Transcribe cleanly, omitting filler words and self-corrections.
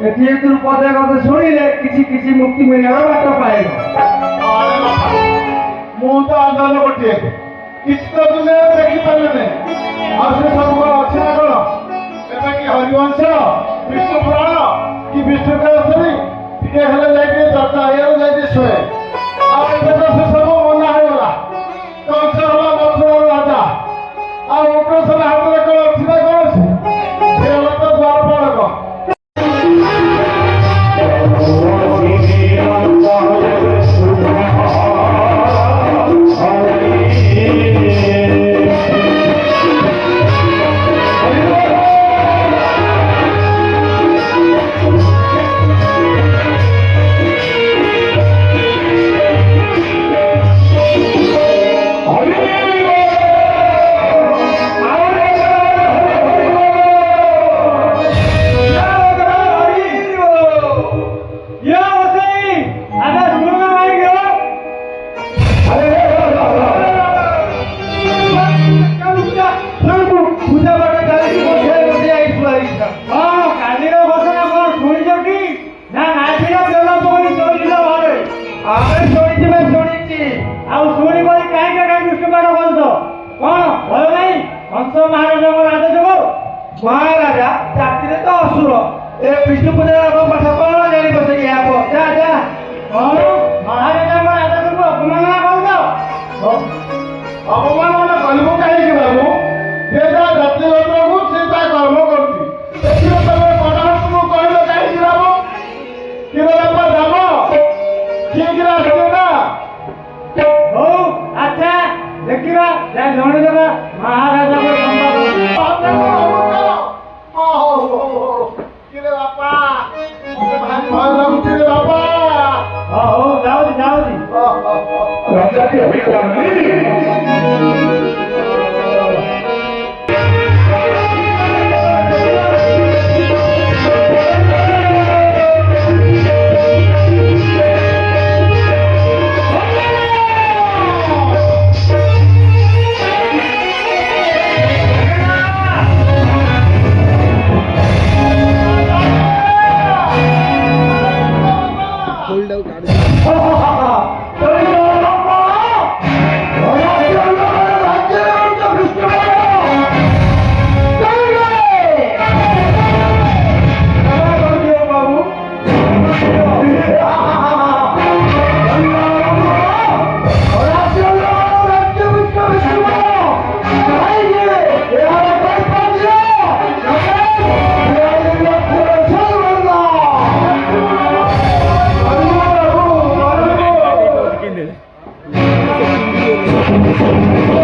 ଏଠି ତୁ ପଦେ କଥା ଶୁଣିଲେ କିଛି କିଛି ମୁକ୍ତି ମିଳିବାର ବାଟ ପାଇବ। ମୁଁ ତ ଆନ୍ଦୋଳନ ଗୋଟିଏ କିଛି ତ ଦୁନିଆରେ ଦେଖିପାରିଲେନି। ଆଉ ସେ ସବୁ ଅଛି ନା କଣ? ଏବେ କି ହରିବଂଶ, ବିଷ୍ଣୁ ପୁରାଣ କି ବିଷ୍ଣୁ କେଶରୀ ଟିକେ ହେଲେ ଯାଇକି ଚର୍ଚ୍ଚା ହେଇଗଲେ ଯାଇକି ଶୁଏ। ଆଉ ଏବେ ତ ସେ ସବୁ ମନା ହେଇଗଲା। କଂସ ହେଲା ମଥୁରାର ରାଜା। ଆଉ ଅଗ୍ରସର ହାତରେ କଣ ଅଛି ନା କୌଣସି ସେ ହେଲା ତ ଦ୍ୱାରପାଳକ। महाराजा जातिरे तो असुर ए विष्णु पूजा पाठ कौन जानी बस जा जा कौन महाराजा राजा सब अपमान अपमान कलमु कहीं बाबू जे जाति को से कर्म करती तमें कटाण तुम कहल कहीं बाबू कि बाबा राम ठीक रास्ते ना हो अच्छा देखिबा जा जण देबा महाराजा को राजा के अभिप्राय Thank you.